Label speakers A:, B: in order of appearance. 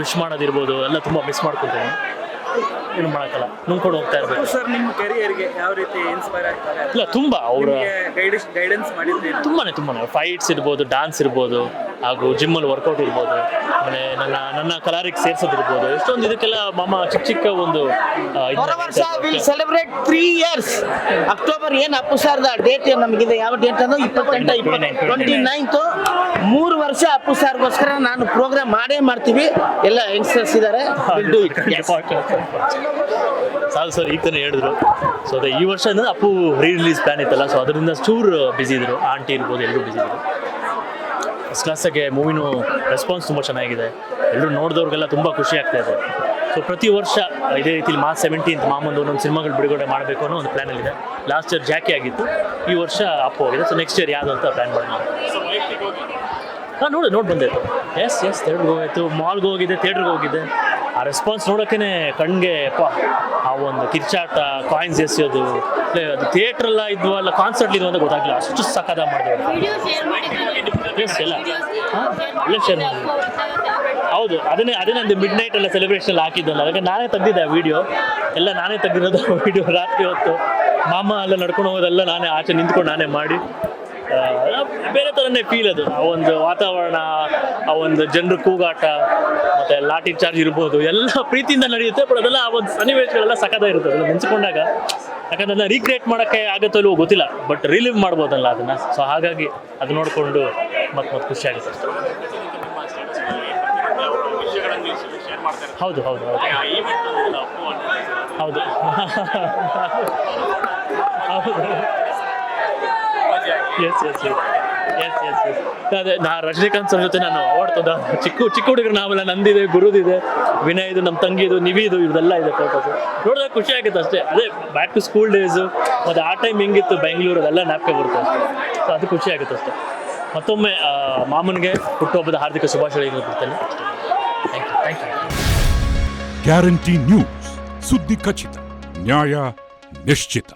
A: Wish ಮಾಡೋದಿರ್ಬೋದು ಎಲ್ಲ ತುಂಬ miss ಮಾಡ್ಕೊತೀನಿ. ಏನು ಮಾಡೋಕ್ಕಲ್ಲ, ನುಂಗ್ಕೊಂಡು ಹೋಗ್ತಾ ಇರಬೇಕು.
B: ಸರ್ ನಿಮ್ಮ ಕೆರಿಯರ್ಗೆ ಯಾವ ರೀತಿ ಇನ್ಸ್ಪೈರ್ ಆಗ್ತಾರೆ?
A: ಇಲ್ಲ ತುಂಬ ಅವರ
B: ಗೈಡೆನ್ಸ್ ಮಾಡಿದ್ರಿ?
A: ತುಂಬಾ ಫೈಟ್ಸ್ ಇರ್ಬೋದು, ಡಾನ್ಸ್ ಇರ್ಬೋದು, ಹಾಗೂ ಜಿಮ್ಮಲ್ಲಿ ವರ್ಕೌಟ್ ಇರ್ಬೋದು, ಆಮೇಲೆ ನನ್ನ ಕಲಾರಿಗೆ ಸೇರ್ಸೋದಿರ್ಬೋದು, ಎಷ್ಟೊಂದು ಇದಕ್ಕೆಲ್ಲ ಮಾಮ ಚಿಕ್ಕ ಒಂದು
C: ವಿಲ್ ಸೆಲೆಬ್ರೇಟ್ 3 years. ಅಕ್ಟೋಬರ್ ಏನು ಅಪ್ಪು ಸರ್ದ ಡೇಟ್ ನಮಗಿದೆ, ಯಾವ ಡೇಟ್ ಅಂದ್ರೆ 29th. 3 ವರ್ಷ ಅಪ್ಪು ಸರ್ಗೋಸ್ಕರ ನಾನು ಪ್ರೋಗ್ರಾಮ್ ಮಾಡ್ತೀವಿ. ಎಲ್ಲ ಯಂಗ್ಸ್ಟರ್ಸ್ ಇದ್ದಾರೆ.
A: ಸಾಕು ಸರ್, ಈಗ ತಾನೇ ಹೇಳಿದ್ರು. ಸೊ ಅದೇ ಈ ವರ್ಷ ಅಂದರೆ ಅಪ್ಪು ರಿಲೀಸ್ ಪ್ಲಾನ್ ಇತ್ತಲ್ಲ, ಸೊ ಅದರಿಂದ ಚೂರು ಬ್ಯುಸಿ ಇದ್ರು. ಆಂಟಿ ಇರ್ಬೋದು, ಎಲ್ಲರೂ ಬ್ಯುಸಿ ಇದ್ರು. ಫಸ್ಟ್ ಕ್ಲಾಸಾಗೆ ಮೂವಿನೂ ರೆಸ್ಪಾನ್ಸ್ ತುಂಬ ಚೆನ್ನಾಗಿದೆ. ಎಲ್ಲರೂ ನೋಡಿದವ್ರಿಗೆಲ್ಲ ತುಂಬ ಖುಷಿ ಆಗ್ತಾ ಇದೆ. ಸೊ ಪ್ರತಿ ವರ್ಷ ಇದೇ ರೀತಿಲಿ ಮಾರ್ಚ್ 17 ಮಾಮಂದು ಒಂದೊಂದು ಸಿನಿಮಾಗಳು ಬಿಡುಗಡೆ ಮಾಡಬೇಕು ಅನ್ನೋ ಒಂದು ಪ್ಲ್ಯಾನಲ್ಲಿದೆ. ಲಾಸ್ಟ್ ಇಯರ್ ಜಾಕಿ ಆಗಿತ್ತು, ಈ ವರ್ಷ ಅಪ್ಪು ಆಗಿದೆ. ಸೊ ನೆಕ್ಸ್ಟ್ ಇಯರ್ ಯಾವುದು ಅಂತ ಪ್ಲ್ಯಾನ್ ಮಾಡೋಣ. ಹಾಂ ನೋಡಿ ಬಂದಿತ್ತು. ಎಸ್ ಥಿಯೇಟ್ರಿಗೆ ಹೋಗಿತ್ತು, ಮಾಲ್ಗೆ ಹೋಗಿದ್ದೆ, ಥಿಯೇಟ್ರಿಗೆ ಹೋಗಿದ್ದೆ. ಆ ರೆಸ್ಪಾನ್ಸ್ ನೋಡೋಕ್ಕೇ ಕಣ್ಣಿಗೆ ಆ ಒಂದು ಕಿರ್ಚಾಟ, ಕಾಯಿನ್ಸ್ ಎಸೆಯೋದು, ಅದು ಥಿಯೇಟ್ರೆಲ್ಲ ಇದ್ವು ಅಲ್ಲ ಕಾನ್ಸರ್ಟ್ ಇದ್ವು ಅಂತ ಗೊತ್ತಾಗಲಿಲ್ಲ, ಅಷ್ಟು ಸಖದ ಮಾಡಿದ್ರು. ಎಸ್ ಎಲ್ಲ ಶೇರ್ ಮಾಡಿ. ಹೌದು, ಅದನ್ನೇ ಒಂದು ಮಿಡ್ ನೈಟ್ ಎಲ್ಲ ಸೆಲೆಬ್ರೇಷನ್ ಹಾಕಿದ್ದಲ್ಲ, ಅದಕ್ಕೆ ನಾನೇ ತೆಗ್ದಿದ್ದೆ ಆ ವಿಡಿಯೋ ಎಲ್ಲ. ನಾನೇ ತೆಗ್ದಿರೋದು ವಿಡಿಯೋ. ರಾತ್ರಿ ಹೊತ್ತು ಮಾಮ ಎಲ್ಲ ನಡ್ಕೊಂಡು ಹೋಗೋದೆಲ್ಲ ನಾನೇ ಆಚೆ ನಿಂತ್ಕೊಂಡು ನಾನೇ ಮಾಡಿ, ಬೇರೆ ಥರನೇ ಫೀಲ್ ಅದು. ಆ ಒಂದು ವಾತಾವರಣ, ಆ ಒಂದು ಜನರ ಕೂಗಾಟ, ಮತ್ತು ಲಾಠಿ ಚಾರ್ಜ್ ಇರ್ಬೋದು, ಎಲ್ಲ ಪ್ರೀತಿಯಿಂದ ನಡೆಯುತ್ತೆ. ಬಟ್ ಅದೆಲ್ಲ ಆ ಒಂದು ಸನ್ನಿವೇಶಗಳೆಲ್ಲ ಸಖದ ಇರುತ್ತೆ. ಅದನ್ನು ನೆನೆಸ್ಕೊಂಡಾಗ, ಯಾಕಂದ್ರೆ ಅದನ್ನ ರೀಕ್ರಿಯೇಟ್ ಮಾಡೋಕ್ಕೆ ಆಗುತ್ತೋ ಇಲ್ವೋ ಗೊತ್ತಿಲ್ಲ, ಬಟ್ ರಿಲೀವ್ ಮಾಡ್ಬೋದಲ್ಲ ಅದನ್ನು. ಸೊ ಹಾಗಾಗಿ ಅದು ನೋಡಿಕೊಂಡು ಮತ್ತೆ ಖುಷಿ ಆಗುತ್ತೆ. ಹೌದು ಹೌದು ಅದೇ ರಜನಿಕಾಂತ್ ಸರ್ ಜೊತೆ ನಾನು ಅವಾರ್ಡ್ ತಂದ ಚಿಕ್ಕ ಹುಡುಗರು ನಾವೆಲ್ಲ, ನಂದಿದೆ, ಗುರುದಿದೆ, ವಿನಯ್ದು, ನಮ್ಮ ತಂಗಿದು, ನಿವಿದು, ಇದೆಲ್ಲ ಇದೆ ಫೋಟೋಸ್. ನೋಡಿದಾಗ ಖುಷಿ ಆಗುತ್ತೆ ಅಷ್ಟೇ. ಅದೇ ಬ್ಯಾಕ್ ಟು ಸ್ಕೂಲ್ ಡೇಸು, ಮತ್ತು ಆ ಟೈಮ್ ಹೆಂಗಿತ್ತು ಬೆಂಗಳೂರು, ಅದೆಲ್ಲ ಜ್ಞಾಪಕ ಬರುತ್ತೆ ಅಷ್ಟೇ. ಸೊ ಅದು ಖುಷಿ ಆಗುತ್ತೆ ಅಷ್ಟೇ. ಮತ್ತೊಮ್ಮೆ ಮಾಮನಿಗೆ ಹುಟ್ಟುಹಬ್ಬದ ಹಾರ್ದಿಕ ಶುಭಾಶಯಗಳನ್ನು ಕೊಡ್ತೇನೆ. Thank you.
D: ಗ್ಯಾರಂಟಿ ನ್ಯೂಸ್, ಸುದ್ದಿ ಖಚಿತ, ನ್ಯಾಯ ನಿಶ್ಚಿತ.